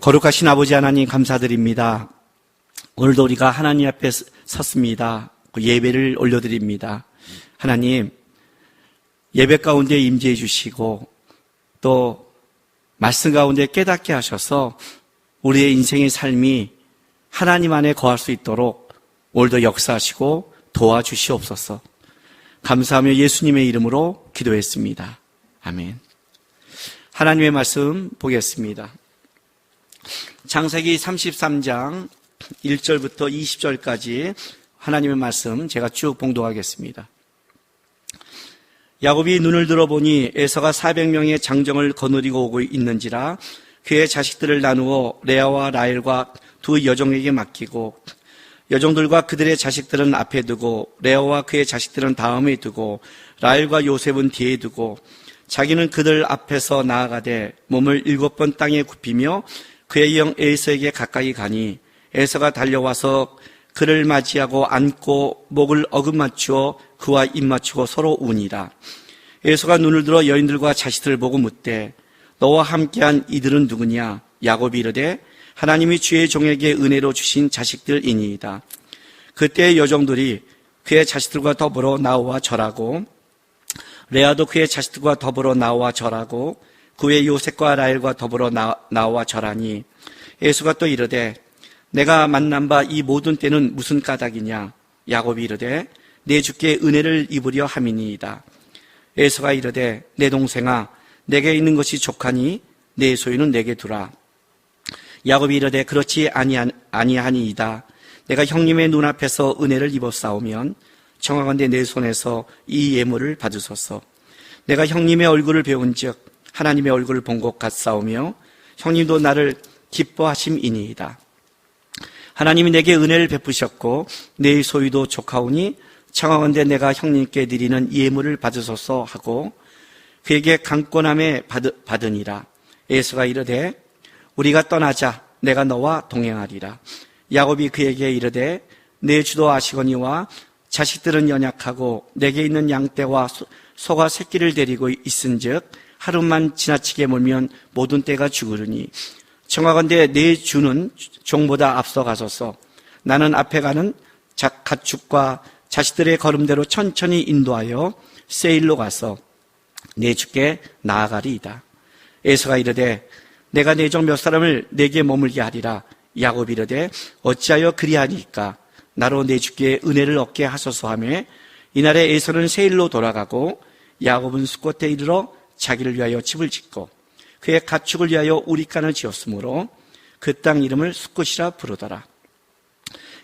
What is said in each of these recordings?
거룩하신 아버지 하나님 감사드립니다. 오늘도 우리가 하나님 앞에 섰습니다. 예배를 올려드립니다. 하나님, 예배 가운데 임재해 주시고 또 말씀 가운데 깨닫게 하셔서 우리의 인생의 삶이 하나님 안에 거할 수 있도록 오늘도 역사하시고 도와주시옵소서. 감사하며 예수님의 이름으로 기도했습니다. 아멘. 하나님의 말씀 보겠습니다. 창세기 33장 1절부터 20절까지 하나님의 말씀 제가 쭉 봉독하겠습니다. 야곱이 눈을 들어보니 에서가 400명의 장정을 거느리고 오고 있는지라 그의 자식들을 나누어 레아와 라헬과 두 여종에게 맡기고 여종들과 그들의 자식들은 앞에 두고 레아와 그의 자식들은 다음에 두고 라헬과 요셉은 뒤에 두고 자기는 그들 앞에서 나아가되 몸을 7번 땅에 굽히며 그의 형 에서에게 가까이 가니 에서가 달려와서 그를 맞이하고 안고 목을 어긋맞추어 그와 입맞추고 서로 우니라. 에서가 눈을 들어 여인들과 자식들을 보고 묻되 너와 함께한 이들은 누구냐? 야곱이 이르되 하나님이 주의 종에게 은혜로 주신 자식들이니이다. 그때 여종들이 그의 자식들과 더불어 나와 절하고 레아도 그의 자식들과 더불어 나와 절하고 그의 요셉과 라헬과 더불어 나와 절하니 에서가 또 이르되 내가 만난 바 이 모든 때는 무슨 까닭이냐? 야곱이 이르되 내 주께 은혜를 입으려 함이니이다. 에서가 이르되 내 동생아 내게 있는 것이 족하니 내 소유는 내게 두라. 야곱이 이르되 그렇지 아니하니이다. 내가 형님의 눈앞에서 은혜를 입었사오면 청하건대 내 손에서 이 예물을 받으소서. 내가 형님의 얼굴을 배운즉 하나님의 얼굴을 본 것 같사오며 형님도 나를 기뻐하심이니이다. 하나님이 내게 은혜를 베푸셨고 내 소유도 족하오니 청하건대 내가 형님께 드리는 예물을 받으소서 하고 그에게 강권함에 받으니라. 에서가 이르되 우리가 떠나자. 내가 너와 동행하리라. 야곱이 그에게 이르되 내 주도 아시거니와 자식들은 연약하고 내게 있는 양떼와 소가 새끼를 데리고 있은즉 하루만 지나치게 몰면 모든 떼가 죽으리니 청하건대 내 주는 종보다 앞서가소서. 나는 앞에 가는 가축과 자식들의 걸음대로 천천히 인도하여 세일로 가서 내 주께 나아가리이다. 에서가 이르되 내가 내 종 몇 사람을 내게 머물게 하리라. 야곱이 이르되 어찌하여 그리하니까? 나로 내 주께 은혜를 얻게 하소서 하며 이날에 에서는 세일로 돌아가고 야곱은 숫곳에 이르러 자기를 위하여 집을 짓고 그의 가축을 위하여 우리간을 지었으므로 그 땅 이름을 숫곳이라 부르더라.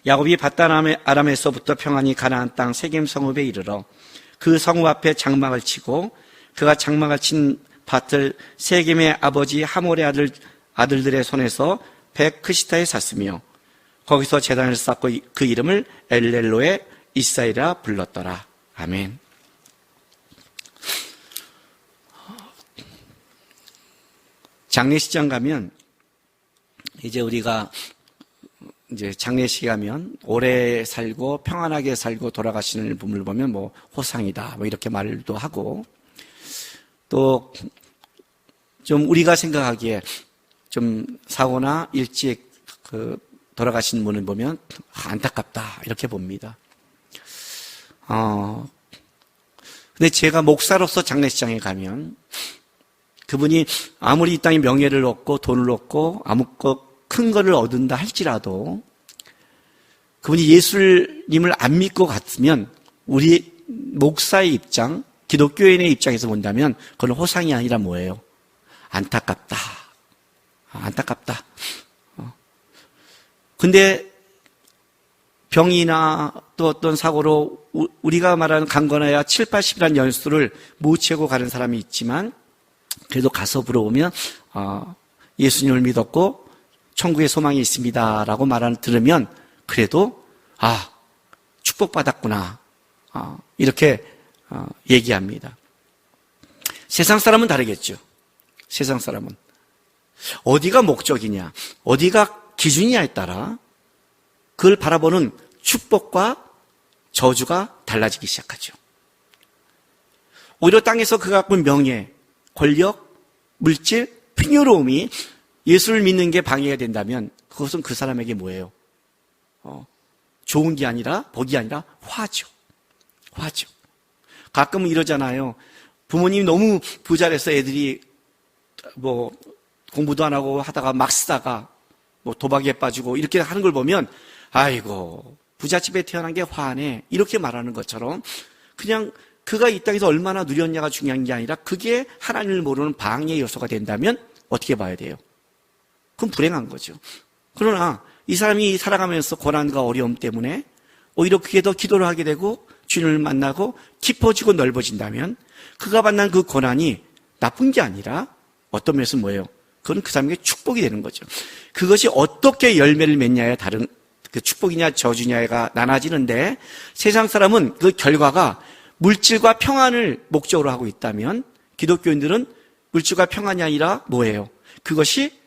야곱이 밧단 아람에서부터 평안히 가나안 땅 세겜 성읍에 이르러 그 성읍 앞에 장막을 치고 그가 장막을 친 밭을 세겜의 아버지 하몰의 아들들의 손에서 베크시타에 샀으며 거기서 제단을 쌓고 그 이름을 엘렐로의 이사이라 불렀더라. 아멘. 장례식장 가면 이제 우리가 장례식 가면 오래 살고 평안하게 살고 돌아가시는 분을 보면 뭐 호상이다 뭐 이렇게 말도 하고 또 좀 우리가 생각하기에 좀 사고나 일찍 돌아가신 분을 보면 안타깝다 이렇게 봅니다. 근데 제가 목사로서 장례식장에 가면 그분이 아무리 이 땅에 명예를 얻고 돈을 얻고 아무것 큰 거를 얻은다 할지라도 그분이 예수님을 안 믿고 갔으면 우리 목사의 입장, 기독교인의 입장에서 본다면 그건 호상이 아니라 뭐예요? 안타깝다. 안타깝다. 근데 병이나 또 어떤 사고로 우리가 말하는 강건해야 7, 80이라는 연수를 못 채우고 가는 사람이 있지만 그래도 가서 물어보면 예수님을 믿었고 천국의 소망이 있습니다라고 들으면 그래도 축복받았구나 이렇게 얘기합니다. 세상 사람은 다르겠죠. 세상 사람은 어디가 목적이냐, 어디가 기준이냐에 따라 그걸 바라보는 축복과 저주가 달라지기 시작하죠. 오히려 땅에서 그가 갖고 있는 명예, 권력, 물질, 풍요로움이 예수를 믿는 게 방해가 된다면 그것은 그 사람에게 뭐예요? 좋은 게 아니라, 복이 아니라 화죠. 화죠. 가끔은 이러잖아요. 부모님이 너무 부자라서 애들이 뭐 공부도 안 하고 하다가 막 쓰다가 뭐 도박에 빠지고 이렇게 하는 걸 보면 아이고 부잣집에 태어난 게 화네 이렇게 말하는 것처럼 그냥 그가 이 땅에서 얼마나 누렸냐가 중요한 게 아니라 그게 하나님을 모르는 방해 요소가 된다면 어떻게 봐야 돼요? 그건 불행한 거죠. 그러나 이 사람이 살아가면서 고난과 어려움 때문에 오히려 그게 더 기도를 하게 되고 주님을 만나고 깊어지고 넓어진다면 그가 만난 그 고난이 나쁜 게 아니라 어떤 면에서 뭐예요? 그건 그 사람에게 축복이 되는 거죠. 그것이 어떻게 열매를 맺냐에 다른 그 축복이냐 저주냐가 나눠지는데 세상 사람은 그 결과가 물질과 평안을 목적으로 하고 있다면 기독교인들은 물질과 평안이 아니라 뭐예요? 그것이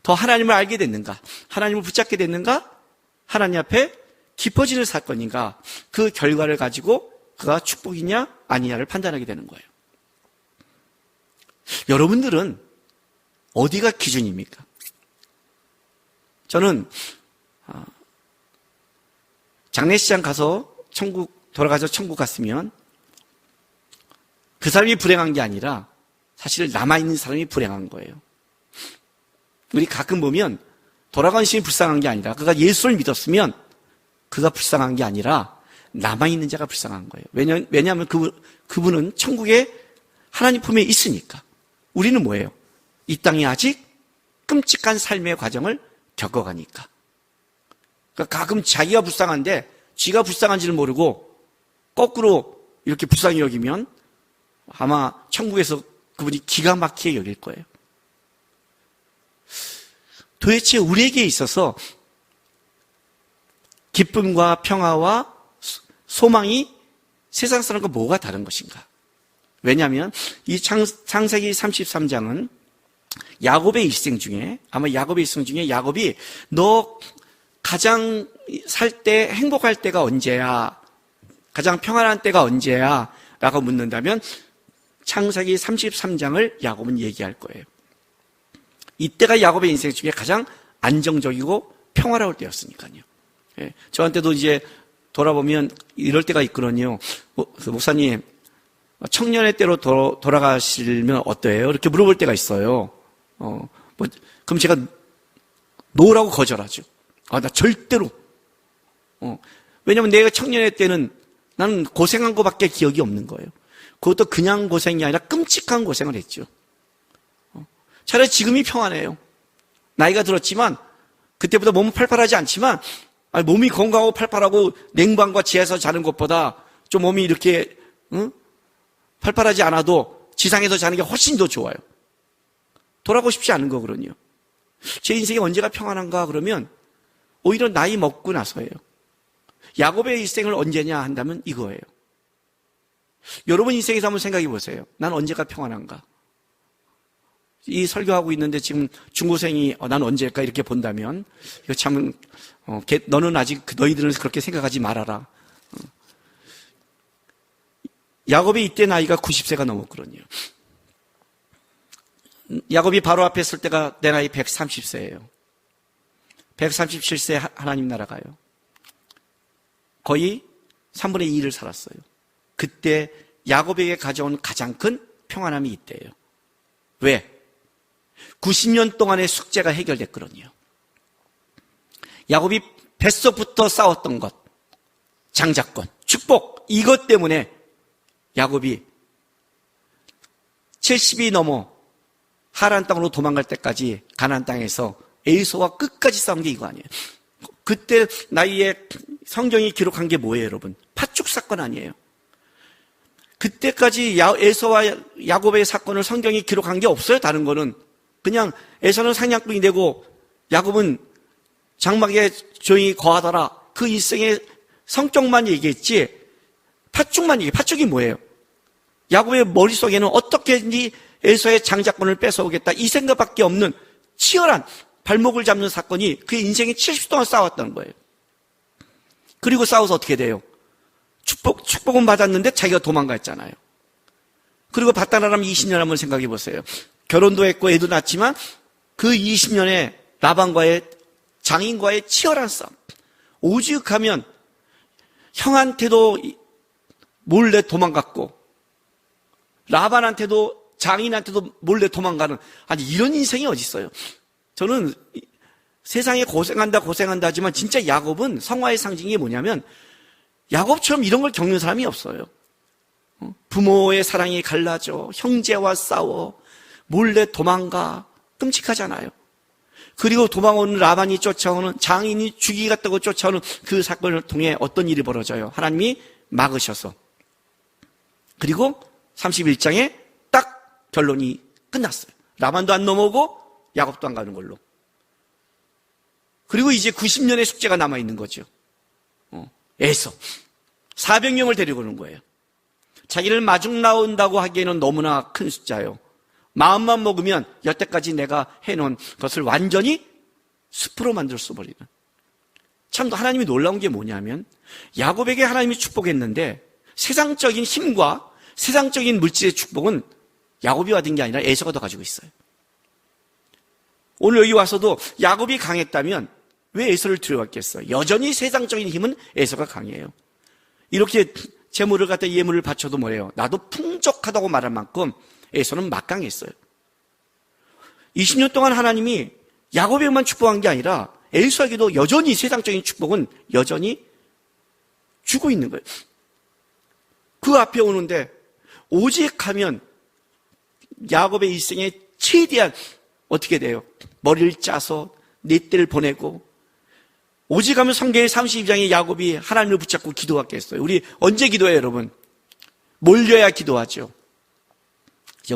더 하나님을 알게 됐는가? 하나님을 붙잡게 됐는가? 하나님 앞에 깊어지는 사건인가? 그 결과를 가지고 그가 축복이냐 아니냐를 판단하게 되는 거예요. 여러분들은 어디가 기준입니까? 저는 장례식장 가서 돌아가서 천국 갔으면 그 사람이 불행한 게 아니라 사실 남아있는 사람이 불행한 거예요. 우리 가끔 보면 돌아간 신이 불쌍한 게 아니라 그가 예수를 믿었으면 그가 불쌍한 게 아니라 남아있는 자가 불쌍한 거예요. 왜냐하면 그분은 천국에 하나님 품에 있으니까. 우리는 뭐예요? 이 땅에 아직 끔찍한 삶의 과정을 겪어가니까. 그러니까 가끔 자기가 불쌍한데 지가 불쌍한지를 모르고 거꾸로 이렇게 불쌍히 여기면 아마 천국에서 그분이 기가 막히게 여길 거예요. 도대체 우리에게 있어서 기쁨과 평화와 소망이 세상 사람과 뭐가 다른 것인가? 왜냐하면 이 창세기 33장은 야곱의 일생 중에 아마 야곱의 일생 중에 야곱이 너 가장 살 때 행복할 때가 언제야? 가장 평안한 때가 언제야? 라고 묻는다면 창세기 33장을 야곱은 얘기할 거예요. 이때가 야곱의 인생 중에 가장 안정적이고 평화로울 때였으니까요. 예, 저한테도 이제 돌아보면 이럴 때가 있거든요. 목사님, 청년의 때로 돌아가시면 어때요? 이렇게 물어볼 때가 있어요. 그럼 제가 노라고 거절하죠. 나 절대로. 왜냐면 내가 청년의 때는 나는 고생한 것밖에 기억이 없는 거예요. 그것도 그냥 고생이 아니라 끔찍한 고생을 했죠. 차라리 지금이 평안해요. 나이가 들었지만 그때보다 몸은 팔팔하지 않지만 몸이 건강하고 팔팔하고 냉방과 지하에서 자는 것보다 좀 몸이 이렇게 팔팔하지 않아도 지상에서 자는 게 훨씬 더 좋아요. 돌아가고 싶지 않은 거거든요. 제 인생이 언제가 평안한가 그러면 오히려 나이 먹고 나서예요. 야곱의 일생을 언제냐 한다면 이거예요. 여러분 인생에서 한번 생각해 보세요. 난 언제가 평안한가? 이 설교하고 있는데 지금 중고생이 난 언제일까 이렇게 본다면 이거 참 너는 아직 너희들은 그렇게 생각하지 말아라. 야곱이 이때 나이가 90세가 넘었거든요. 야곱이 바로 앞에 설 때가 내 나이 130세예요. 137세 하나님 나라 가요. 거의 3분의 2를 살았어요. 그때 야곱에게 가져온 가장 큰 평안함이 이때예요. 왜? 90년 동안의 숙제가 해결됐거든요. 야곱이 뱃속부터 싸웠던 것, 장자권, 축복, 이것 때문에 야곱이 70이 넘어 하란 땅으로 도망갈 때까지 가나안 땅에서 에이서와 끝까지 싸운 게 이거 아니에요. 그때 나이에 성경이 기록한 게 뭐예요, 여러분? 팥죽 사건 아니에요. 그때까지 에서와 야곱의 사건을 성경이 기록한 게 없어요. 다른 거는 그냥 에서는 사냥꾼이 되고 야곱은 장막에 조용히 거하더라. 그 일생의 성격만 얘기했지 팥죽만 얘기해. 팥죽이 뭐예요? 야곱의 머릿속에는 어떻게든지 에서의 장자권을 뺏어오겠다 이 생각밖에 없는 치열한 발목을 잡는 사건이 그의 인생에 70년 동안 싸웠다는 거예요. 그리고 싸워서 어떻게 돼요? 축복은 받았는데 자기가 도망갔잖아요. 그리고 바다나람 20년 한번 생각해 보세요. 결혼도 했고 애도 낳았지만 그 20년의 라반과의 장인과의 치열한 싸움. 오죽하면 형한테도 몰래 도망갔고 라반한테도 장인한테도 몰래 도망가는, 아니 이런 인생이 어디 있어요. 저는 세상에 고생한다 하지만 진짜 야곱은 성화의 상징이 뭐냐면 야곱처럼 이런 걸 겪는 사람이 없어요. 부모의 사랑이 갈라져, 형제와 싸워, 몰래 도망가, 끔찍하잖아요. 그리고 도망오는 라반이 쫓아오는, 장인이 죽이겠다고 쫓아오는 그 사건을 통해 어떤 일이 벌어져요? 하나님이 막으셔서. 그리고 31장에 딱 결론이 끝났어요. 라반도 안 넘어오고 야곱도 안 가는 걸로. 그리고 이제 90년의 숙제가 남아있는 거죠. 에서 400명을 데리고 오는 거예요. 자기를 마중 나온다고 하기에는 너무나 큰 숫자예요. 마음만 먹으면 여태까지 내가 해놓은 것을 완전히 숲으로 만들 수 버리는. 참 하나님이 놀라운 게 뭐냐면 야곱에게 하나님이 축복했는데 세상적인 힘과 세상적인 물질의 축복은 야곱이 받은 게 아니라 에서가 더 가지고 있어요. 오늘 여기 와서도 야곱이 강했다면 왜 에서를 들여왔겠어요? 여전히 세상적인 힘은 에서가 강해요. 이렇게 재물을 갖다 예물을 바쳐도 뭐래요? 나도 풍족하다고 말할 만큼 에서는 막강했어요. 20년 동안 하나님이 야곱에게만 축복한 게 아니라 에서에게도 여전히 세상적인 축복은 여전히 주고 있는 거예요. 그 앞에 오는데 오직 하면 야곱의 일생에 최대한 어떻게 돼요? 머리를 짜서 네 때를 보내고, 오직 하면 성경의 32장에 야곱이 하나님을 붙잡고 기도하겠어요. 우리 언제 기도해요, 여러분? 몰려야 기도하죠.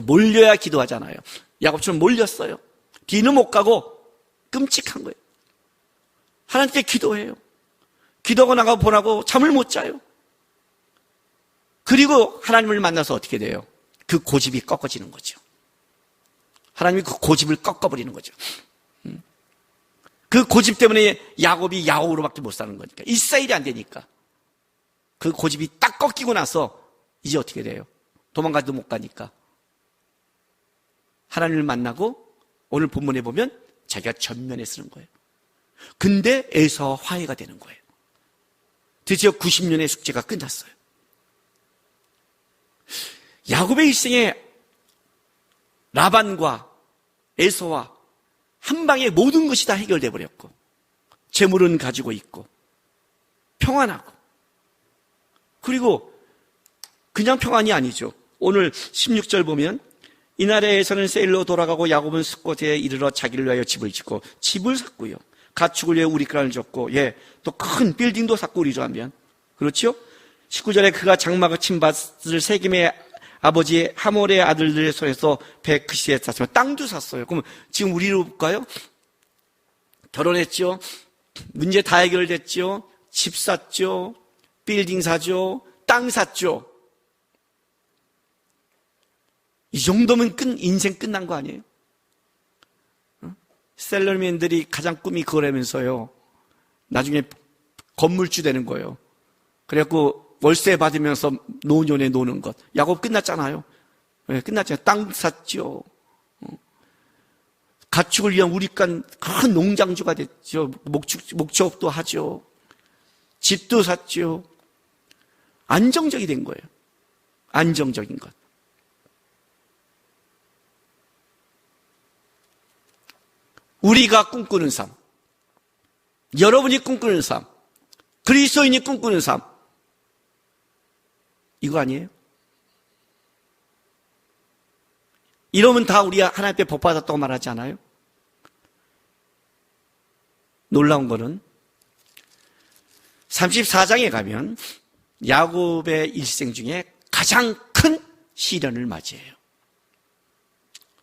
몰려야 기도하잖아요. 야곱처럼 몰렸어요. 뒤는 못 가고 끔찍한 거예요. 하나님께 기도해요. 기도하고 나가고 보나고 잠을 못 자요. 그리고 하나님을 만나서 어떻게 돼요? 그 고집이 꺾어지는 거죠. 하나님이 그 고집을 꺾어버리는 거죠. 그 고집 때문에 야곱이 야곱으로밖에 못 사는 거니까. 이스라엘이 안 되니까. 그 고집이 딱 꺾이고 나서 이제 어떻게 돼요? 도망가도 못 가니까. 하나님을 만나고 오늘 본문에 보면 자기가 전면에 쓰는 거예요. 근데 에서와 화해가 되는 거예요. 드디어 90년의 숙제가 끝났어요. 야곱의 일생에 라반과 에서와 한 방에 모든 것이 다 해결돼 버렸고, 재물은 가지고 있고 평안하고, 그리고 그냥 평안이 아니죠. 오늘 16절 보면 이날에 에서는 세일로 돌아가고 야곱은 숫곳에 이르러 자기를 위하여 집을 짓고 집을 샀고요, 가축을 위해 우리가를 줬고, 또 큰 빌딩도 샀고 우리로 하면, 그렇죠? 19절에 그가 장막을 친 밭을 세겜의 아버지 하몰의 아들들의 손에서 베크시에 샀지만 땅도 샀어요. 그럼 지금 우리로 볼까요? 결혼했죠. 문제 다 해결됐죠. 집 샀죠. 빌딩 사죠. 땅 샀죠. 이 정도면 인생 끝난 거 아니에요? 셀러맨들이 가장 꿈이 그거라면서요. 나중에 건물주 되는 거예요. 그래갖고 월세 받으면서 노년에 노는 것. 야곱 끝났잖아요. 끝났잖아요. 땅 샀죠. 가축을 위한 우리간 큰 농장주가 됐죠. 목축업도 하죠. 집도 샀죠. 안정적이 된 거예요. 안정적인 것. 우리가 꿈꾸는 삶, 여러분이 꿈꾸는 삶, 그리스도인이 꿈꾸는 삶, 이거 아니에요? 이러면 다 우리 하나님 앞에 복 받았다고 말하지 않아요? 놀라운 거는 34장에 가면 야곱의 일생 중에 가장 큰 시련을 맞이해요.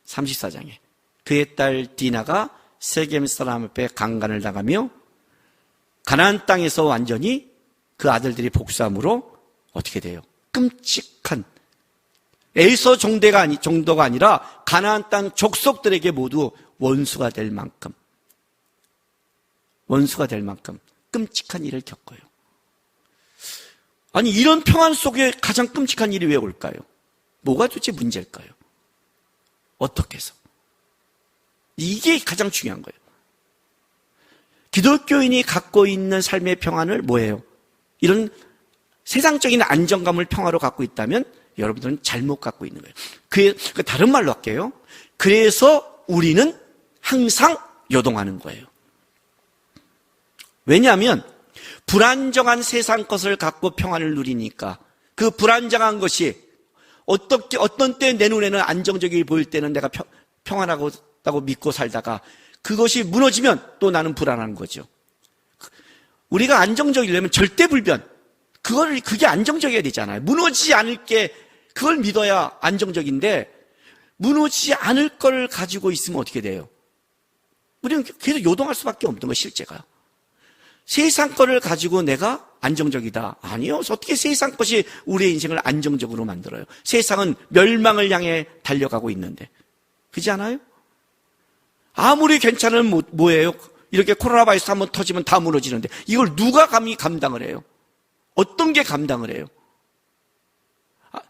34장에 그의 딸 디나가 세겜 사람 앞에 강간을 당하며 가나안 땅에서 완전히 그 아들들이 복수함으로 어떻게 돼요? 끔찍한 에서 정도가 아니라 가나안 땅 족속들에게 모두 원수가 될 만큼 끔찍한 일을 겪어요. 아니, 이런 평안 속에 가장 끔찍한 일이 왜 올까요? 뭐가 도대체 문제일까요? 어떻게 해서? 이게 가장 중요한 거예요. 기독교인이 갖고 있는 삶의 평안을 뭐예요? 이런 세상적인 안정감을 평화로 갖고 있다면 여러분들은 잘못 갖고 있는 거예요. 다른 말로 할게요. 그래서 우리는 항상 요동하는 거예요. 왜냐하면 불안정한 세상 것을 갖고 평안을 누리니까 그 불안정한 것이 어떤 때 내 눈에는 안정적이 보일 때는 내가 평안하다고 믿고 살다가 그것이 무너지면 또 나는 불안한 거죠. 우리가 안정적이려면 절대불변, 그게 안정적이어야 되잖아요. 무너지지 않을 게, 그걸 믿어야 안정적인데, 무너지지 않을 걸 가지고 있으면 어떻게 돼요? 우리는 계속 요동할 수밖에 없는 거예요, 실제가. 세상 거를 가지고 내가 안정적이다. 아니요. 어떻게 세상 것이 우리의 인생을 안정적으로 만들어요? 세상은 멸망을 향해 달려가고 있는데. 그렇지 않아요? 아무리 괜찮으면 뭐예요? 이렇게 코로나 바이러스 한번 터지면 다 무너지는데 이걸 누가 감히 감당을 해요? 어떤 게 감당을 해요?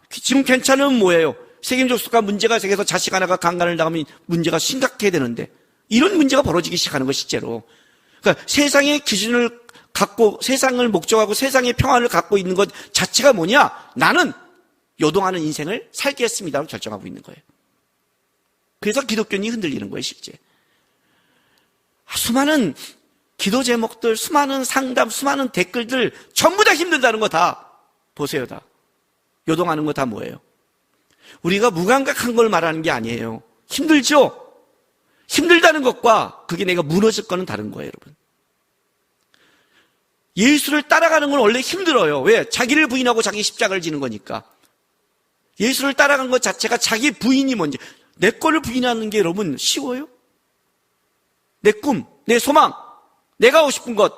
지금 괜찮으면 뭐예요? 세계적 수가 문제가 생겨서 자식 하나가 강간을 당하면 문제가 심각해야 되는데 이런 문제가 벌어지기 시작하는 거 실제로. 그러니까 세상의 기준을 갖고 세상을 목적하고 세상의 평안을 갖고 있는 것 자체가 뭐냐? 나는 요동하는 인생을 살겠습니다로 결정하고 있는 거예요. 그래서 기독교인이 흔들리는 거예요, 실제. 수많은 기도 제목들, 수많은 상담, 수많은 댓글들 전부 다 힘들다는 거 다 보세요, 다. 요동하는 거 다 뭐예요? 우리가 무감각한 걸 말하는 게 아니에요. 힘들죠? 힘들다는 것과 그게 내가 무너질 거는 다른 거예요, 여러분. 예수를 따라가는 건 원래 힘들어요. 왜? 자기를 부인하고 자기 십자가를 지는 거니까. 예수를 따라가는 것 자체가 자기 부인이 뭔지, 내 거를 부인하는 게 여러분 쉬워요? 내 꿈, 내 소망, 내가 하고 싶은 것,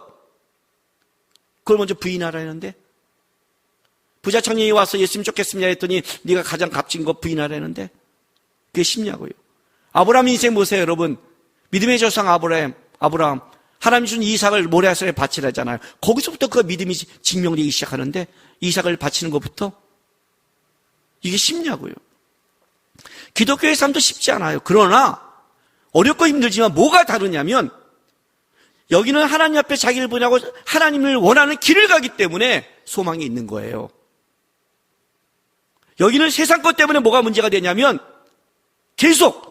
그걸 먼저 부인하라 했는데, 부자 청년이 와서 예수님 쫓겠습니다 했더니 네가 가장 값진 거 부인하라 했는데 그게 쉽냐고요. 아브라함 인생 보세요, 여러분. 믿음의 조상 아브라함 하나님이 준 이삭을 모리아산에 바치라잖아요. 거기서부터 그 믿음이 증명되기 시작하는데 이삭을 바치는 것부터 이게 쉽냐고요. 기독교의 삶도 쉽지 않아요. 그러나 어렵고 힘들지만 뭐가 다르냐면 여기는 하나님 앞에 자기를 부인하고 하나님을 원하는 길을 가기 때문에 소망이 있는 거예요. 여기는 세상 것 때문에 뭐가 문제가 되냐면 계속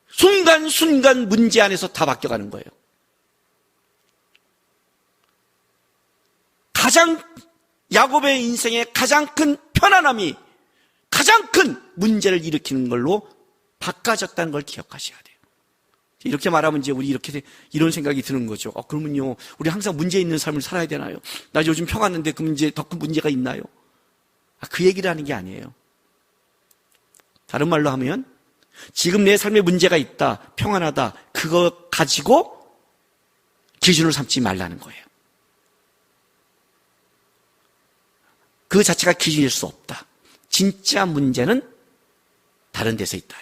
순간순간 문제 안에서 다 바뀌어가는 거예요. 가장 야곱의 인생의 가장 큰 편안함이 가장 큰 문제를 일으키는 걸로 바꿔졌다는 걸 기억하셔야 돼요. 이렇게 말하면 이제 우리 이런 생각이 드는 거죠. 그러면요, 우리 항상 문제 있는 삶을 살아야 되나요? 나 요즘 평안한데 그 문제, 더 큰 문제가 있나요? 그 얘기를 하는 게 아니에요. 다른 말로 하면 지금 내 삶에 문제가 있다, 평안하다, 그거 가지고 기준을 삼지 말라는 거예요. 그 자체가 기준일 수 없다. 진짜 문제는 다른 데서 있다.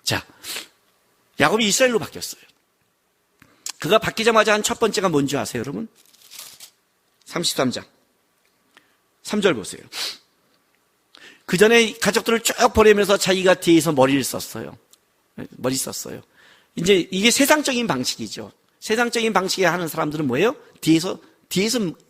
자, 야곱이 이스라엘로 바뀌었어요. 그가 바뀌자마자 한 첫 번째가 뭔지 아세요, 여러분? 33장 3절 보세요. 그 전에 가족들을 쭉 보내면서 자기가 뒤에서 머리를 썼어요. 이제 이게 세상적인 방식이죠. 세상적인 방식에 하는 사람들은 뭐예요? 뒤에서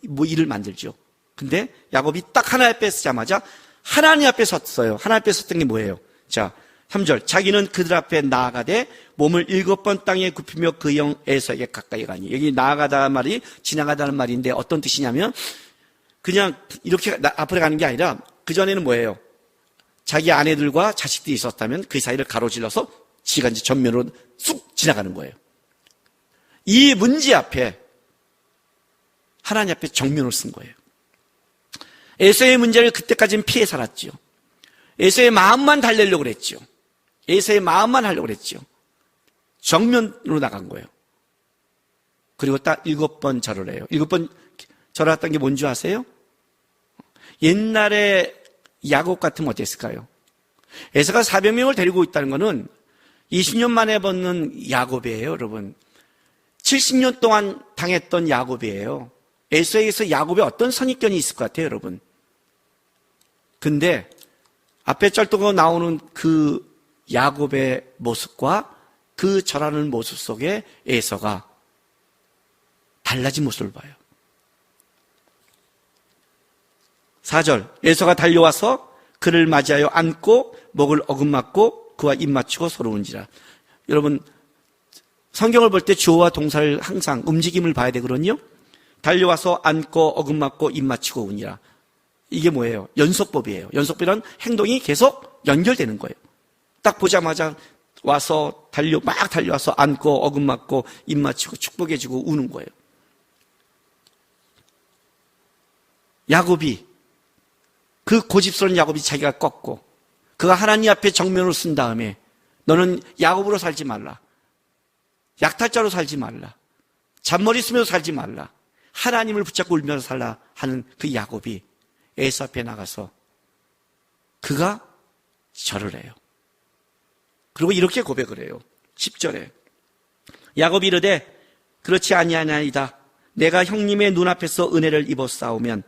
뭐 일을 만들죠. 근데 야곱이 딱 하나님 앞에 서자마자 하나님 앞에 섰어요. 하나님 앞에 섰던 게 뭐예요? 자, 3절. 자기는 그들 앞에 나아가되 몸을 7번 땅에 굽히며 그 형 에서에게 가까이 가니. 여기 나아가다는 말이 지나가다는 말인데 어떤 뜻이냐면 그냥 이렇게 앞으로 가는 게 아니라 그전에는 뭐예요? 자기 아내들과 자식들이 있었다면 그 사이를 가로질러서 지가 이제 전면으로 쑥 지나가는 거예요. 이 문제 앞에 하나님 앞에 정면을 쓴 거예요. 에서의 문제를 그때까지는 피해 살았죠. 에서의 마음만 달래려고 그랬죠. 에서의 마음만 하려고 그랬죠. 정면으로 나간 거예요. 그리고 딱 7번 절을 해요. 7번 절했던 게 뭔지 아세요? 옛날에 야곱 같으면 어땠을까요? 에서가 400명을 데리고 있다는 것은 20년 만에 벗는 야곱이에요, 여러분. 70년 동안 당했던 야곱이에요. 에서에게서 야곱에 어떤 선입견이 있을 것 같아요, 여러분. 근데 앞에 짤도가 나오는 그 야곱의 모습과 그 절하는 모습 속에 에서가 달라진 모습을 봐요. 4절, 에서가 달려와서 그를 맞이하여 안고 목을 어긋맞고 그와 입 맞추고 서러운지라. 여러분, 성경을 볼 때 주어와 동사를 항상 움직임을 봐야 되거든요. 달려와서 안고 어긋맞고 입 맞추고 우니라. 이게 뭐예요? 연속법이에요. 연속법이란 행동이 계속 연결되는 거예요. 딱 보자마자 와서 막 달려와서 안고 어긋맞고 입 맞추고 축복해주고 우는 거예요. 야곱이, 그 고집스러운 야곱이 자기가 꺾고 그가 하나님 앞에 정면을 쓴 다음에 너는 야곱으로 살지 말라, 약탈자로 살지 말라, 잔머리 쓰면서 살지 말라, 하나님을 붙잡고 울면서 살라 하는 그 야곱이 에서 앞에 나가서 그가 절을 해요. 그리고 이렇게 고백을 해요. 10절에 야곱이 이르되 그렇지 아니하나이다. 내가 형님의 눈앞에서 은혜를 입어 싸우면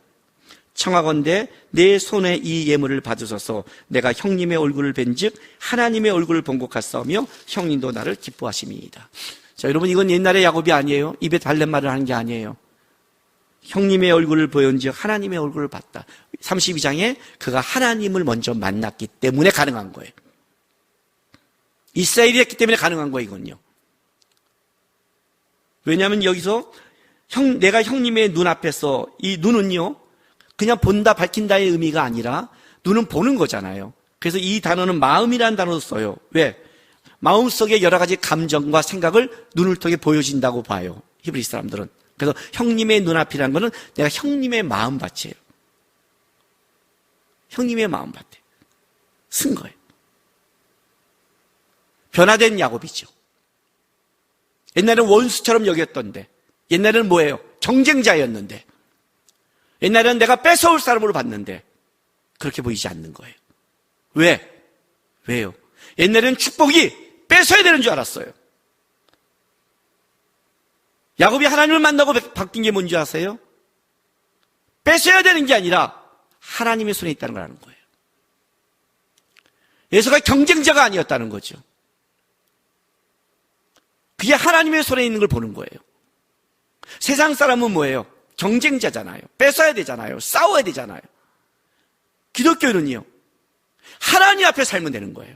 청하건대 내 손에 이 예물을 받으소서. 내가 형님의 얼굴을 뵌즉 하나님의 얼굴을 본 것 같사오며 형님도 나를 기뻐하심이니이다. 자, 여러분, 이건 옛날의 야곱이 아니에요. 입에 달랫말을 하는 게 아니에요. 형님의 얼굴을 보였은즉 하나님의 얼굴을 봤다. 32장에 그가 하나님을 먼저 만났기 때문에 가능한 거예요. 이스라엘이 했기 때문에 가능한 거예요, 이건요. 왜냐하면 여기서 내가 형님의 눈앞에서, 이 눈은요 그냥 본다, 밝힌다의 의미가 아니라 눈은 보는 거잖아요. 그래서 이 단어는 마음이라는 단어도 써요. 왜? 마음속에 여러 가지 감정과 생각을 눈을 통해 보여진다고 봐요, 히브리 사람들은. 그래서 형님의 눈앞이라는 거는 내가 형님의 마음밭이에요. 형님의 마음밭에 쓴 거예요. 변화된 야곱이죠. 옛날에는 원수처럼 여겼던데, 옛날에는 뭐예요? 경쟁자였는데, 옛날에는 내가 뺏어올 사람으로 봤는데 그렇게 보이지 않는 거예요. 왜? 왜요? 옛날에는 축복이 뺏어야 되는 줄 알았어요. 야곱이 하나님을 만나고 바뀐 게 뭔지 아세요? 뺏어야 되는 게 아니라 하나님의 손에 있다는 걸 아는 거예요. 에서가 경쟁자가 아니었다는 거죠. 그게 하나님의 손에 있는 걸 보는 거예요. 세상 사람은 뭐예요? 경쟁자잖아요. 뺏어야 되잖아요. 싸워야 되잖아요. 기독교는요, 하나님 앞에 살면 되는 거예요.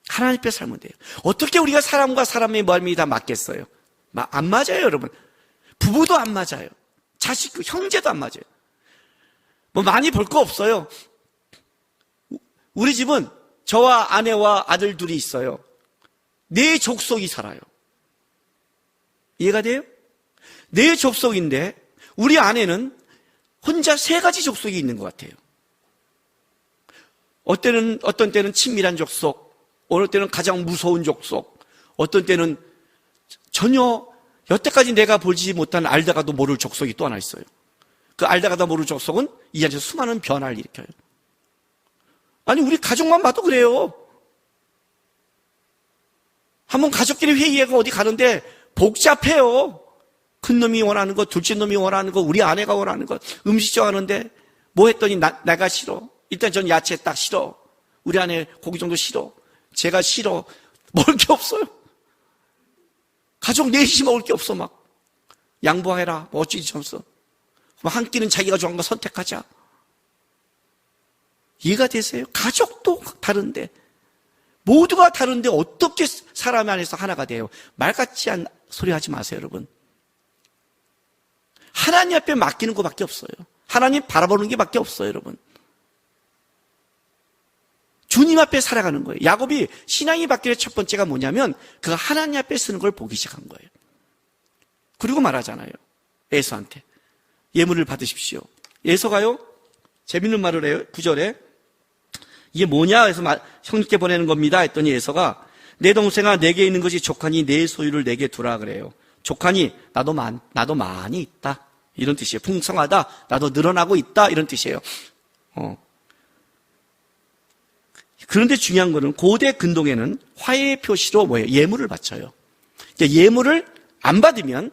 하나님 앞에 살면 돼요. 어떻게 우리가 사람과 사람의 마음이 다 맞겠어요? 안 맞아요, 여러분. 부부도 안 맞아요. 자식, 형제도 안 맞아요. 뭐 많이 볼 거 없어요. 우리 집은 저와 아내와 아들 둘이 있어요. 네 족속이 살아요. 이해가 돼요? 네 족속인데 우리 아내는 혼자 3가지 족속이 있는 것 같아요. 어떤 때는 친밀한 족속, 어느 때는 가장 무서운 족속, 어떤 때는 전혀 여태까지 내가 보지 못한 알다가도 모를 족속이 또 하나 있어요. 그 알다가도 모를 족속은 이 안에서 수많은 변화를 일으켜요. 아니, 우리 가족만 봐도 그래요. 한번 가족끼리 회의하고 어디 가는데 복잡해요. 큰 놈이 원하는 거, 둘째 놈이 원하는 거, 우리 아내가 원하는 거, 음식 좋아하는데 뭐 했더니 내가 싫어. 일단 전 야채 딱 싫어. 우리 아내 고기 정도 싫어. 제가 싫어. 먹을 게 없어요. 가족 넷이 먹을 게 없어. 막 양보해라. 뭐 어찌지 없어. 한 끼는 자기가 좋아하는 거 선택하자. 이해가 되세요? 가족도 다른데, 모두가 다른데 어떻게 사람 안에서 하나가 돼요? 말 같지 않은 소리 하지 마세요, 여러분. 하나님 앞에 맡기는 것밖에 없어요. 하나님 바라보는 게 밖에 없어요, 여러분. 주님 앞에 살아가는 거예요. 야곱이 신앙이 바뀌는 첫 번째가 뭐냐면 그가 하나님 앞에 쓰는 걸 보기 시작한 거예요. 그리고 말하잖아요, 에서한테 예물을 받으십시오. 에서가요, 재밌는 말을 해요. 9절에 이게 뭐냐 해서 형님께 보내는 겁니다 했더니 에서가 내 동생아, 내게 있는 것이 족하니 내 소유를 내게 두라 그래요. 족하니 나도 많이 있다, 이런 뜻이에요. 풍성하다, 나도 늘어나고 있다, 이런 뜻이에요. 그런데 중요한 거는 고대 근동에는 화해의 표시로 뭐예요? 예물을 바쳐요. 예물을 안 받으면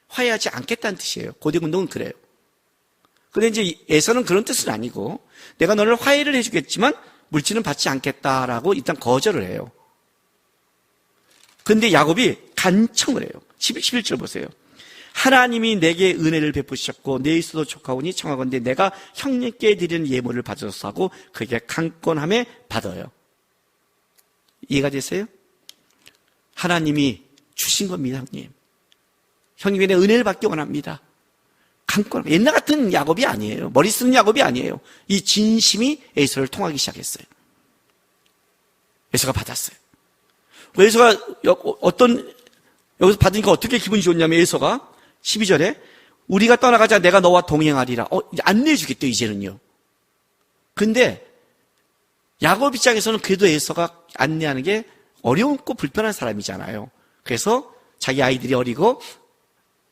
화해하지 않겠다는 뜻이에요. 고대 근동은 그래요. 그런데 이제 에서는 그런 뜻은 아니고 내가 너를 화해를 해주겠지만 물질은 받지 않겠다라고 일단 거절을 해요. 그런데 야곱이 간청을 해요. 11절 보세요. 하나님이 내게 은혜를 베푸셨고 내 있어도 족하오니 청하건대 내가 형님께 드리는 예물을 받아서 하고 그에게 강권함에 받아요. 이해가 되세요? 하나님이 주신 겁니다, 형님. 형님이 내 은혜를 받기 원합니다. 강권. 옛날 같은 야곱이 아니에요. 머리 쓰는 야곱이 아니에요. 이 진심이 에서를 통하기 시작했어요. 에서가 받았어요. 에서가 여기서 받으니까 어떻게 기분이 좋냐면 에서가 12절에 우리가 떠나가자 내가 너와 동행하리라. 이제 안내해주겠대 이제는요. 근데 야곱 입장에서는 그래도 에서가 안내하는 게 어려웠고 불편한 사람이잖아요. 그래서 자기 아이들이 어리고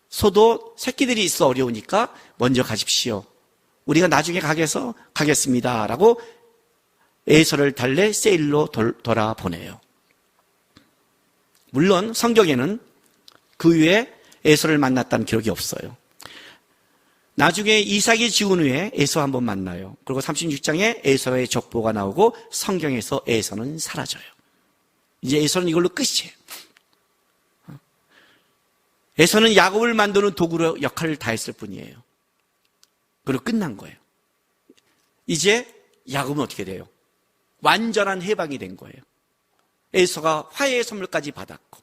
소도 새끼들이 있어 어려우니까 먼저 가십시오. 우리가 나중에 가겠습니다. 라고 에서를 달래 세일로 돌아보내요. 물론 성경에는 그 후에 에서를 만났다는 기록이 없어요. 나중에 이삭이 죽은 후에 에서 한번 만나요. 그리고 36장에 에서의 족보가 나오고 성경에서 에서는 사라져요. 이제 에서는 이걸로 끝이에요. 에서는 야곱을 만드는 도구로 역할을 다했을 뿐이에요. 그리고 끝난 거예요. 이제 야곱은 어떻게 돼요? 완전한 해방이 된 거예요. 에서가 화해의 선물까지 받았고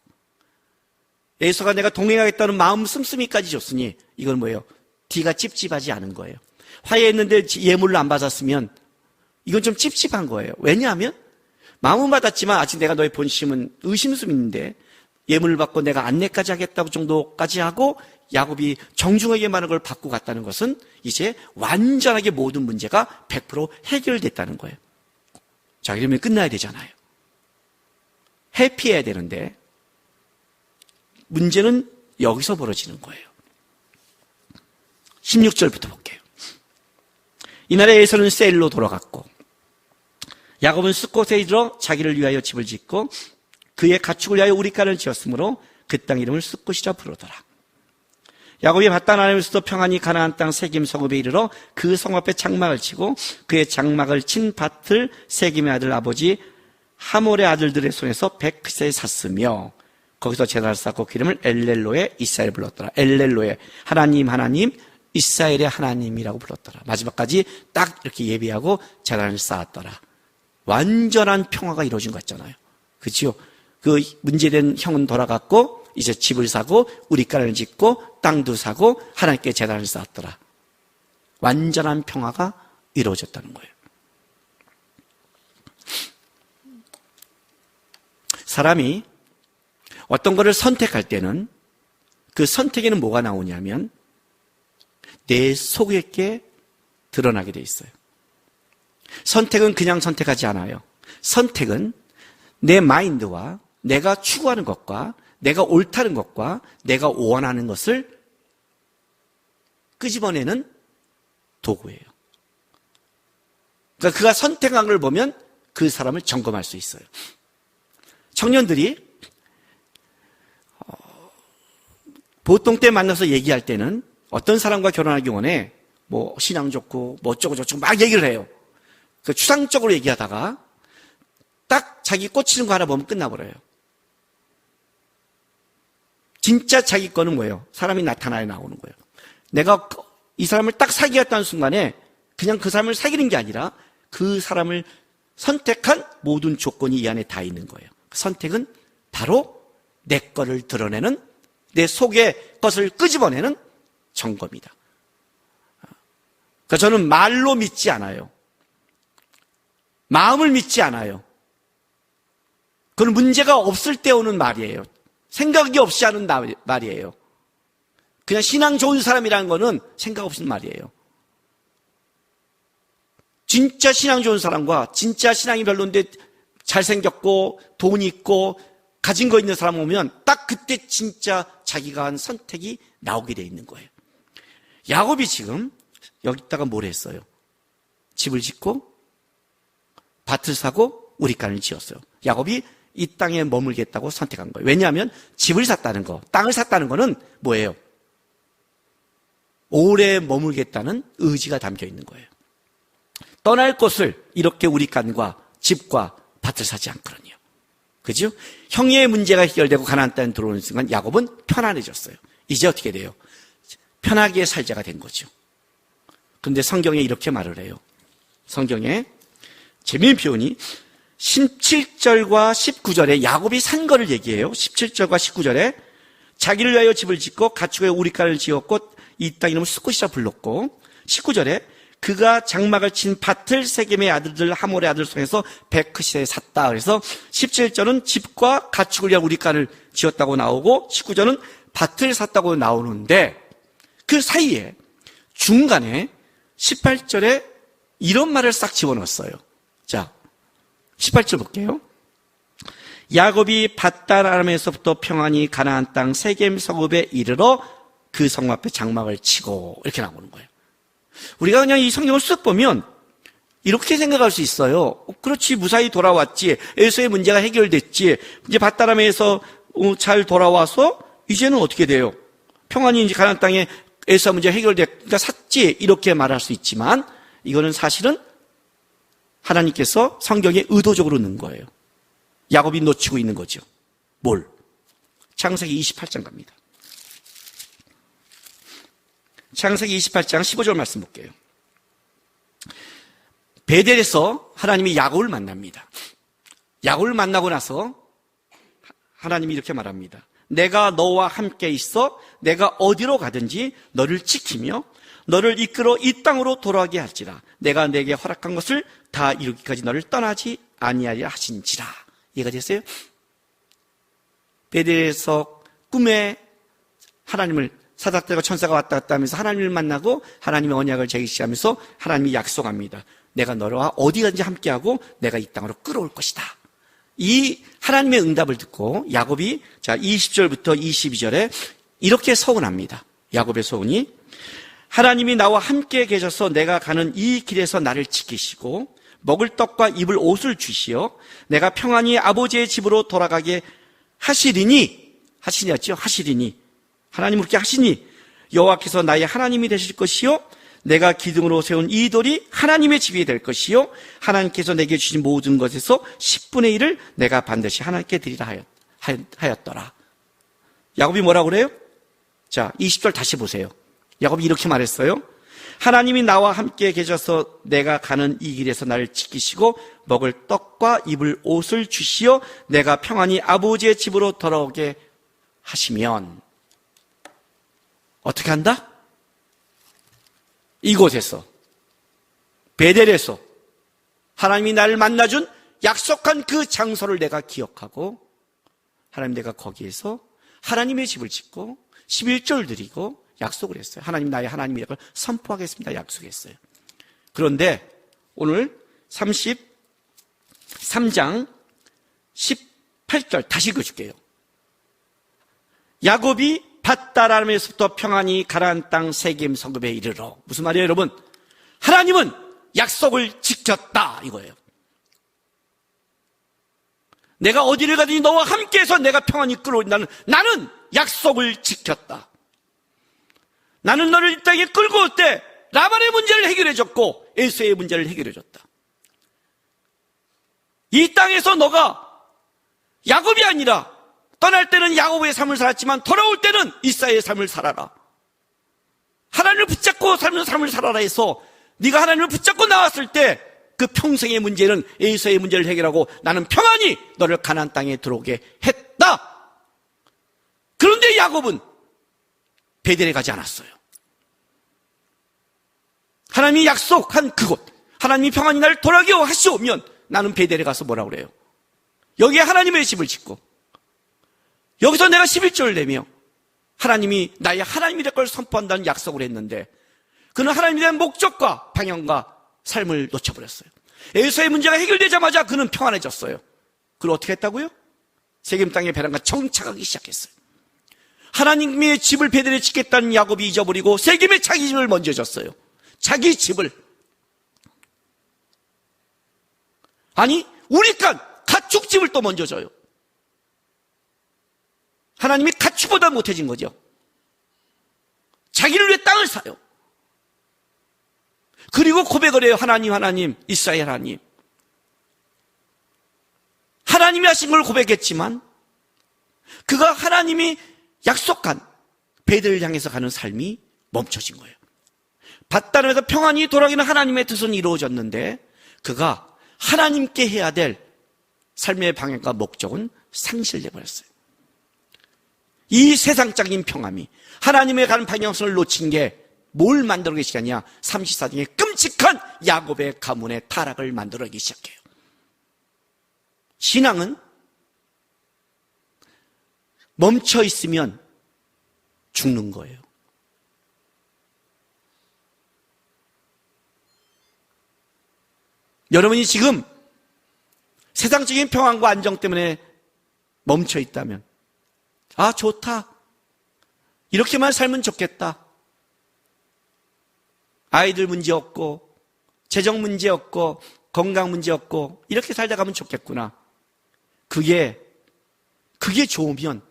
에서가 내가 동행하겠다는 마음 씀씀이까지 줬으니 이건 뭐예요? 뒤가 찝찝하지 않은 거예요. 화해했는데 예물을 안 받았으면 이건 좀 찝찝한 거예요. 왜냐하면 마음은 받았지만 아직 내가 너의 본심은 의심스러운데 예물을 받고 내가 안내까지 하겠다고 정도까지 하고 야곱이 정중하게 많은 걸 받고 갔다는 것은 이제 완전하게 모든 문제가 100% 해결됐다는 거예요. 자, 이러면 끝나야 되잖아요. 해피해야 되는데 문제는 여기서 벌어지는 거예요. 16절부터 볼게요. 이날에 에서는 세일로 돌아갔고 야곱은 숫곳에 이르러 자기를 위하여 집을 짓고 그의 가축을 위하여 우리가를 지었으므로 그 땅 이름을 숫곳이라 부르더라. 야곱이 바단 아람에서도 평안히 가나안 땅 세김 성읍에 이르러 그 성 앞에 장막을 치고 그의 장막을 친 밭을 세김의 아들 아버지 하몰의 아들들의 손에서 100세 샀으며 거기서 제단을 쌓고 그 이름을 엘렐로에 이스라엘 불렀더라. 엘렐로에 하나님 이스라엘의 하나님이라고 불렀더라. 마지막까지 딱 이렇게 예비하고 제단을 쌓았더라. 완전한 평화가 이루어진 것 같잖아요. 그렇죠? 그 문제된 형은 돌아갔고 이제 집을 사고 우리가를 짓고 땅도 사고 하나님께 제단을 쌓았더라. 완전한 평화가 이루어졌다는 거예요. 사람이 어떤 것을 선택할 때는 그 선택에는 뭐가 나오냐면 내 속에 게 드러나게 돼 있어요. 선택은 그냥 선택하지 않아요. 선택은 내 마인드와 내가 추구하는 것과 내가 옳다는 것과 내가 원하는 것을 끄집어내는 도구예요. 그러니까 그가 선택한 걸 보면 그 사람을 점검할 수 있어요. 청년들이 보통 때 만나서 얘기할 때는 어떤 사람과 결혼하기 원해 뭐 신앙 좋고 뭐 어쩌고 저쩌고 막 얘기를 해요. 그 추상적으로 얘기하다가 딱 자기 꽂히는 거 하나 보면 끝나버려요. 진짜 자기 거는 뭐예요? 사람이 나타나야 나오는 거예요. 내가 이 사람을 딱 사귀었다는 순간에 그냥 그 사람을 사귀는 게 아니라 그 사람을 선택한 모든 조건이 이 안에 다 있는 거예요. 선택은 바로 내 거를 드러내는 내 속의 것을 끄집어내는 점검이다. 그러니까 저는 말로 믿지 않아요. 마음을 믿지 않아요. 그건 문제가 없을 때 오는 말이에요. 생각이 없이 하는 말이에요. 그냥 신앙 좋은 사람이라는 거는 생각 없는 말이에요. 진짜 신앙 좋은 사람과 진짜 신앙이 별론데 잘생겼고 돈이 있고 가진 거 있는 사람 오면 딱 그때 진짜 자기가 한 선택이 나오게 돼 있는 거예요. 야곱이 지금 여기다가 뭘 했어요? 집을 짓고 밭을 사고 우리간을 지었어요. 야곱이 이 땅에 머물겠다고 선택한 거예요. 왜냐하면 집을 샀다는 거, 땅을 샀다는 거는 뭐예요? 오래 머물겠다는 의지가 담겨 있는 거예요. 떠날 곳을 이렇게 우리간과 집과 밭을 사지 않거든요. 그죠? 형의 문제가 해결되고 가나안 땅에 들어오는 순간 야곱은 편안해졌어요. 이제 어떻게 돼요? 편하게 살자가 된 거죠. 그런데 성경에 이렇게 말을 해요. 성경에 재미있는 표현이 17절과 19절에 야곱이 산 거를 얘기해요. 17절과 19절에 자기를 위하여 집을 짓고 가축의 우리가를 지었고 이 땅 이름을 수꽃이라 불렀고, 19절에 그가 장막을 친 밭을 세겜의 아들들 하몰의 아들 손에서 베크시에 샀다. 그래서 17절은 집과 가축을 위한 우리가를 지었다고 나오고 19절은 밭을 샀다고 나오는데, 그 사이에 중간에 18절에 이런 말을 싹 집어넣었어요. 자, 18절 볼게요. 야곱이 밧다람에서부터 평안히 가나안 땅 세겜 성읍에 이르러 그 성 앞에 장막을 치고, 이렇게 나오는 거예요. 우리가 그냥 이 성경을 쓱 보면 이렇게 생각할 수 있어요. 그렇지, 무사히 돌아왔지, 에서의 문제가 해결됐지, 이제 밧다람에서 잘 돌아와서 이제는 어떻게 돼요? 평안히 이제 가나안 땅에 에서 문제가 해결됐으니까 샀지, 이렇게 말할 수 있지만 이거는 사실은 하나님께서 성경에 의도적으로 넣은 거예요. 야곱이 놓치고 있는 거죠. 뭘? 창세기 28장 갑니다. 창세기 28장 15절 말씀 볼게요. 베델에서 하나님이 야곱을 만납니다. 야곱을 만나고 나서 하나님이 이렇게 말합니다. 내가 너와 함께 있어 내가 어디로 가든지 너를 지키며 너를 이끌어 이 땅으로 돌아가게 할지라. 내가 내게 허락한 것을 다 이루기까지 너를 떠나지 아니하리라 하신지라. 이해가 됐어요? 베델에서 꿈에 하나님을, 사닥들과 천사가 왔다 갔다 하면서 하나님을 만나고 하나님의 언약을 제시하면서 하나님이 약속합니다. 내가 너와 어디 가든지 함께하고 내가 이 땅으로 끌어올 것이다. 이 하나님의 응답을 듣고 야곱이, 자, 20절부터 22절에 이렇게 서운합니다. 야곱의 서운이, 하나님이 나와 함께 계셔서 내가 가는 이 길에서 나를 지키시고 먹을 떡과 입을 옷을 주시어 내가 평안히 아버지의 집으로 돌아가게 하시리니, 하시니였죠? 하시리니, 하나님 그렇게 하시니 여호와께서 나의 하나님이 되실 것이요 내가 기둥으로 세운 이 돌이 하나님의 집이 될 것이요 하나님께서 내게 주신 모든 것에서 10분의 1을 내가 반드시 하나님께 드리라 하였더라. 야곱이 뭐라고 그래요? 자, 20절 다시 보세요. 야곱이 이렇게 말했어요. 하나님이 나와 함께 계셔서 내가 가는 이 길에서 나를 지키시고 먹을 떡과 입을 옷을 주시어 내가 평안히 아버지의 집으로 돌아오게 하시면 어떻게 한다? 이곳에서, 베델에서 하나님이 나를 만나준 약속한 그 장소를 내가 기억하고 하나님, 내가 거기에서 하나님의 집을 짓고 11조를 드리고 약속을 했어요. 하나님 나의 하나님이라고 선포하겠습니다. 약속했어요. 그런데 오늘 33장 18절 다시 읽어줄게요. 야곱이 밧다람에서부터 평안히 가나안 땅 세겜 성읍에 이르러. 무슨 말이에요, 여러분? 하나님은 약속을 지켰다, 이거예요. 내가 어디를 가든지 너와 함께해서 내가 평안히 끌어온다는, 나는 약속을 지켰다. 나는 너를 이 땅에 끌고 올 때 라반의 문제를 해결해줬고 에서의 문제를 해결해줬다. 이 땅에서 너가 야곱이 아니라 떠날 때는 야곱의 삶을 살았지만 돌아올 때는 이사야의 삶을 살아라. 하나님을 붙잡고 삶을 살아라 해서 네가 하나님을 붙잡고 나왔을 때 그 평생의 문제는 에서의 문제를 해결하고 나는 평안히 너를 가나안 땅에 들어오게 했다. 그런데 야곱은 베델에 가지 않았어요. 하나님이 약속한 그곳, 하나님이 평안히 나를 돌아오게 하시오면 나는 베델에 가서 뭐라고 그래요? 여기에 하나님의 집을 짓고 여기서 내가 11조를 내며 하나님이 나의 하나님이 될 걸 선포한다는 약속을 했는데 그는 하나님에 대한 목적과 방향과 삶을 놓쳐버렸어요. 에서의 문제가 해결되자마자 그는 평안해졌어요. 그걸 어떻게 했다고요? 세겜 땅의 베란가 정착하기 시작했어요. 하나님의 집을 베델에 짓겠다는 야곱이 잊어버리고 세겜에 자기 집을 먼저 졌어요. 자기 집을. 아니, 우리가 가축집을 또 먼저 져요. 하나님이 가축보다 못해진 거죠. 자기를 위해 땅을 사요. 그리고 고백을 해요. 하나님, 하나님, 이스라엘 하나님. 하나님이 하신 걸 고백했지만 그가 하나님이 약속한 베델을 향해서 가는 삶이 멈춰진 거예요. 밭단에서 평안히 돌아가는 하나님의 뜻은 이루어졌는데 그가 하나님께 해야 될 삶의 방향과 목적은 상실돼 버렸어요. 이 세상적인 평안이 하나님의 가는 방향성을 놓친 게 뭘 만들어내기 시작하냐? 34장의 끔찍한 야곱의 가문의 타락을 만들어내기 시작해요. 신앙은 멈춰 있으면 죽는 거예요. 여러분이 지금 세상적인 평안과 안정 때문에 멈춰 있다면, 아, 좋다. 이렇게만 살면 좋겠다. 아이들 문제 없고, 재정 문제 없고, 건강 문제 없고, 이렇게 살다 가면 좋겠구나. 그게 좋으면,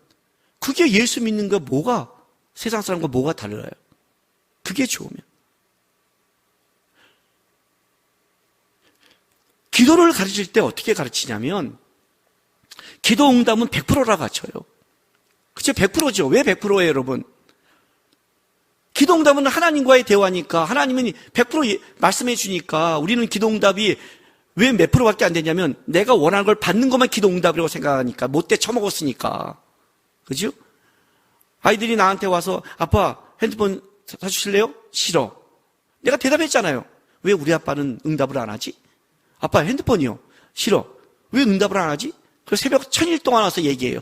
그게 예수 믿는 거 뭐가, 세상 사람과 뭐가 달라요? 그게 좋으면. 기도를 가르칠 때 어떻게 가르치냐면, 기도 응답은 100%라 가르쳐요. 그쵸? 100%죠. 왜 100%예요, 여러분? 기도 응답은 하나님과의 대화니까, 하나님은 100% 말씀해 주니까, 우리는 기도 응답이 왜 몇 프로밖에 안 되냐면, 내가 원하는 걸 받는 것만 기도 응답이라고 생각하니까, 못돼 처먹었으니까. 그죠? 아이들이 나한테 와서, 아빠, 핸드폰 사주실래요? 싫어. 내가 대답했잖아요. 왜 우리 아빠는 응답을 안 하지? 아빠, 핸드폰이요. 싫어. 왜 응답을 안 하지? 그래서 새벽 1000일 동안 와서 얘기해요.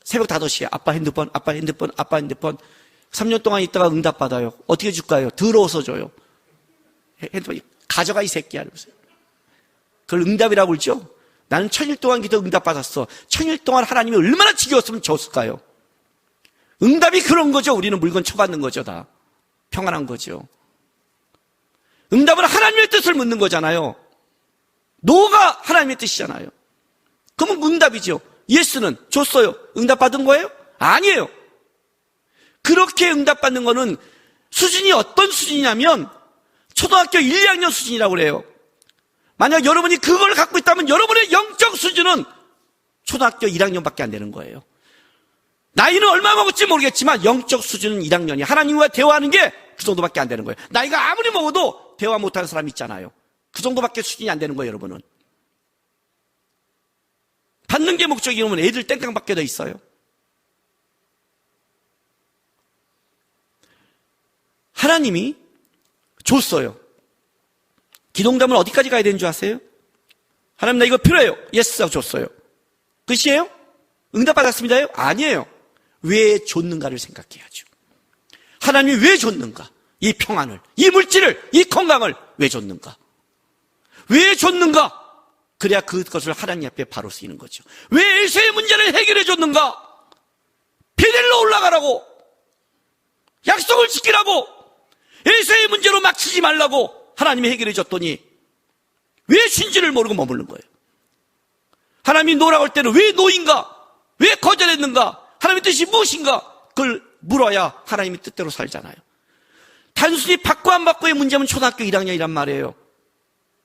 새벽 5시에 아빠 핸드폰, 아빠 핸드폰, 아빠 핸드폰. 3년 동안 있다가 응답받아요. 어떻게 줄까요? 더러워서 줘요. 핸드폰 가져가 이 새끼야. 그걸 응답이라고 그러죠? 나는 1000일 동안 기도 응답받았어. 1000일 동안 하나님이 얼마나 지겨웠으면 줬을까요? 응답이 그런 거죠. 우리는 물건 쳐받는 거죠. 다 평안한 거죠. 응답은 하나님의 뜻을 묻는 거잖아요. 노가 하나님의 뜻이잖아요. 그러면 응답이죠. 예스는 줬어요. 응답받은 거예요? 아니에요. 그렇게 응답받는 거는 수준이 어떤 수준이냐면 초등학교 1, 2학년 수준이라고 그래요. 만약 여러분이 그걸 갖고 있다면 여러분의 영적 수준은 초등학교 1학년밖에 안 되는 거예요. 나이는 얼마 먹을지 모르겠지만 영적 수준은 1학년이 하나님과 대화하는 게 그 정도밖에 안 되는 거예요. 나이가 아무리 먹어도 대화 못하는 사람 있잖아요. 그 정도밖에 수준이 안 되는 거예요, 여러분은. 받는 게 목적이면 애들 땡깡 받게 돼 있어요. 하나님이 줬어요. 기도응답은 어디까지 가야 되는 줄 아세요? 하나님 나 이거 필요해요. 예스 하고 줬어요. 끝이에요? 응답받았습니다요? 아니에요. 왜 줬는가를 생각해야죠. 하나님이 왜 줬는가? 이 평안을, 이 물질을, 이 건강을 왜 줬는가? 왜 줬는가? 그래야 그것을 하나님 앞에 바로 쓰이는 거죠. 왜 엘사의 문제를 해결해 줬는가? 베델로 올라가라고, 약속을 지키라고, 엘사의 문제로 막 치지 말라고 하나님이 해결해 줬더니 왜 쉰지를 모르고 머무는 거예요. 하나님이 노라고 할 때는 왜 노인가? 왜 거절했는가? 하나님의 뜻이 무엇인가? 그걸 물어야 하나님의 뜻대로 살잖아요. 단순히 받고 안 받고의 문제면 초등학교 1학년이란 말이에요.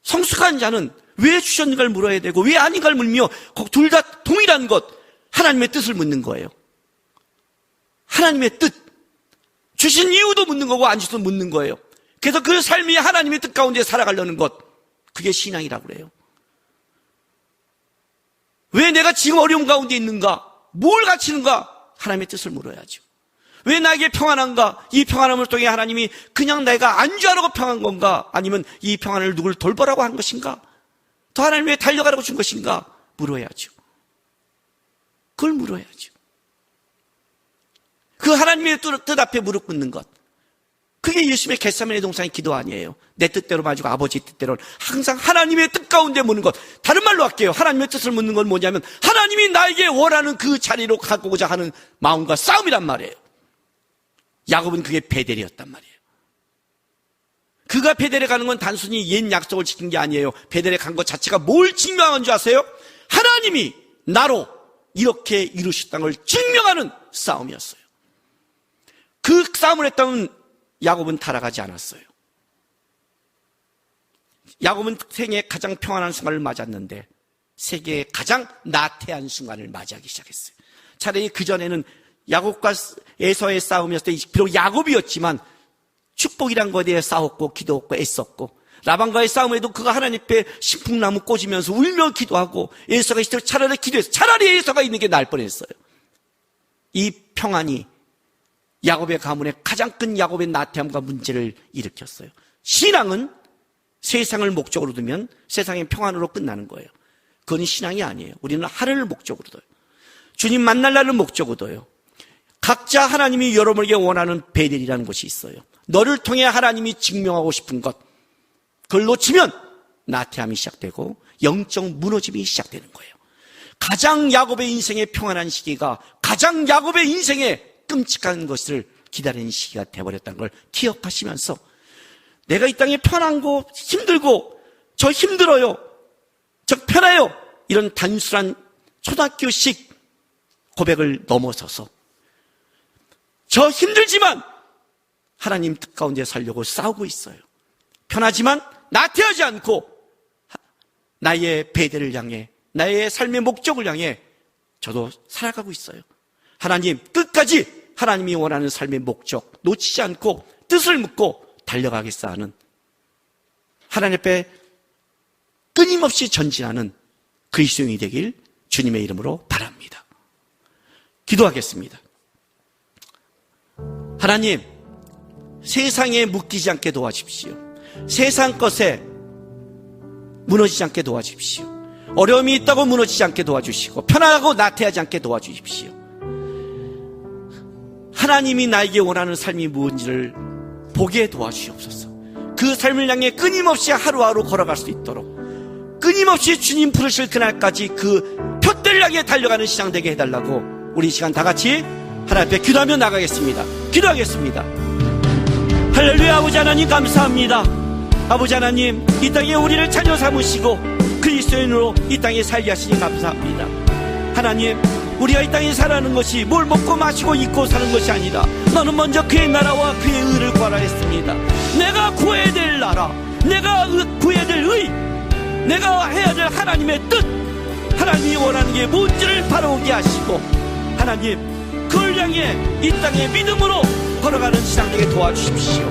성숙한 자는 왜 주셨는가를 물어야 되고 왜 아닌가를 물며 둘 다 동일한 것, 하나님의 뜻을 묻는 거예요. 하나님의 뜻, 주신 이유도 묻는 거고 안 주셔도 묻는 거예요. 그래서 그 삶이 하나님의 뜻 가운데 살아가려는 것, 그게 신앙이라고 그래요. 왜 내가 지금 어려움 가운데 있는가? 뭘 갖추는가? 하나님의 뜻을 물어야죠. 왜 나에게 평안한가? 이 평안함을 통해 하나님이 그냥 내가 안주하라고 평한 건가? 아니면 이 평안을 누굴 돌보라고 한 것인가? 더 하나님 왜 달려가라고 준 것인가? 물어야죠. 그걸 물어야죠. 그 하나님의 뜻 앞에 무릎 꿇는 것, 그게 예수님의 겟세마네 동산의 기도 아니에요. 내 뜻대로 마주고 아버지 뜻대로 항상 하나님의 뜻 가운데 묻는 것. 다른 말로 할게요. 하나님의 뜻을 묻는 건 뭐냐면 하나님이 나에게 원하는 그 자리로 가고자 하는 마음과 싸움이란 말이에요. 야곱은 그게 베델이었단 말이에요. 그가 베델에 가는 건 단순히 옛 약속을 지킨 게 아니에요. 베델에 간 것 자체가 뭘 증명한 줄 아세요? 하나님이 나로 이렇게 이루셨다는 걸 증명하는 싸움이었어요. 그 싸움을 했다면 야곱은 타락하지 않았어요. 야곱은 생애 가장 평안한 순간을 맞았는데 세계의 가장 나태한 순간을 맞이하기 시작했어요. 차라리 그전에는 야곱과 에서의 싸움이었을 때 비록 야곱이었지만 축복이란 것에 대해 싸웠고 기도했고 애썼고, 라반과의 싸움에도 그가 하나님 앞에 신풍나무 꽂으면서 울며 기도하고, 에서가 있을 때 차라리 기도해서 차라리 에서가 있는 게 나을 뻔했어요. 이 평안이 야곱의 가문의 가장 큰 야곱의 나태함과 문제를 일으켰어요. 신앙은 세상을 목적으로 두면 세상의 평안으로 끝나는 거예요. 그건 신앙이 아니에요. 우리는 하늘을 목적으로 둬요. 주님 만날 날을 목적으로 둬요. 각자 하나님이 여러분에게 원하는 베델이라는 것이 있어요. 너를 통해 하나님이 증명하고 싶은 것, 그걸 놓치면 나태함이 시작되고 영적 무너짐이 시작되는 거예요. 가장 야곱의 인생의 평안한 시기가 가장 야곱의 인생의 끔찍한 것을 기다리는 시기가 되어버렸다는 걸 기억하시면서, 내가 이 땅에 편안고 힘들고 저 힘들어요, 저 편해요, 이런 단순한 초등학교식 고백을 넘어서서 저 힘들지만 하나님 뜻 가운데 살려고 싸우고 있어요. 편하지만 나태하지 않고 나의 베델을 향해, 나의 삶의 목적을 향해 저도 살아가고 있어요. 하나님, 끝까지 하나님이 원하는 삶의 목적 놓치지 않고 뜻을 묻고 달려가겠사 하는, 하나님 앞에 끊임없이 전진하는 그리스도인이 되길 주님의 이름으로 바랍니다. 기도하겠습니다. 하나님, 세상에 묶이지 않게 도와주십시오. 세상 것에 무너지지 않게 도와주십시오. 어려움이 있다고 무너지지 않게 도와주시고, 편안하고 나태하지 않게 도와주십시오. 하나님이 나에게 원하는 삶이 무엇인지를 보게 도와주시옵소서. 그 삶을 향해 끊임없이 하루하루 걸어갈 수 있도록, 끊임없이 주님 부르실 그날까지 그 표대를 향해 달려가는 신앙 되게 해달라고 우리 이 시간 다 같이 하나님 앞에 기도하며 나가겠습니다. 기도하겠습니다. 할렐루야. 아버지 하나님 감사합니다. 아버지 하나님, 이 땅에 우리를 자녀 삼으시고 그리스도인으로 이 땅에 살게 하시니 감사합니다. 하나님, 우리가 이 땅에 살아가는 것이 뭘 먹고 마시고 입고 사는 것이 아니라 너는 먼저 그의 나라와 그의 의를 구하라 했습니다. 내가 구해야 될 나라, 내가 구해야 될 의, 내가 해야 될 하나님의 뜻, 하나님이 원하는 게 뭔지를 바라보게 하시고, 하나님 그걸 향해 이 땅에 믿음으로 걸어가는 신앙 되게 도와주십시오.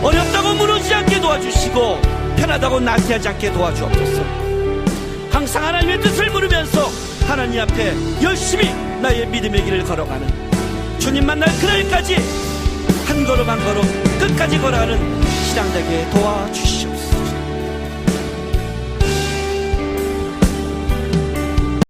어렵다고 무너지지 않게 도와주시고 편하다고 나태하지 않게 도와주옵소서. 항상 하나님의 뜻을 물으면서 하나님 앞에 열심히 나의 믿음의 길을 걸어가는, 주님 만날 그날까지 한 걸음 한 걸음 끝까지 걸어가는 신앙 되게 도와주시오.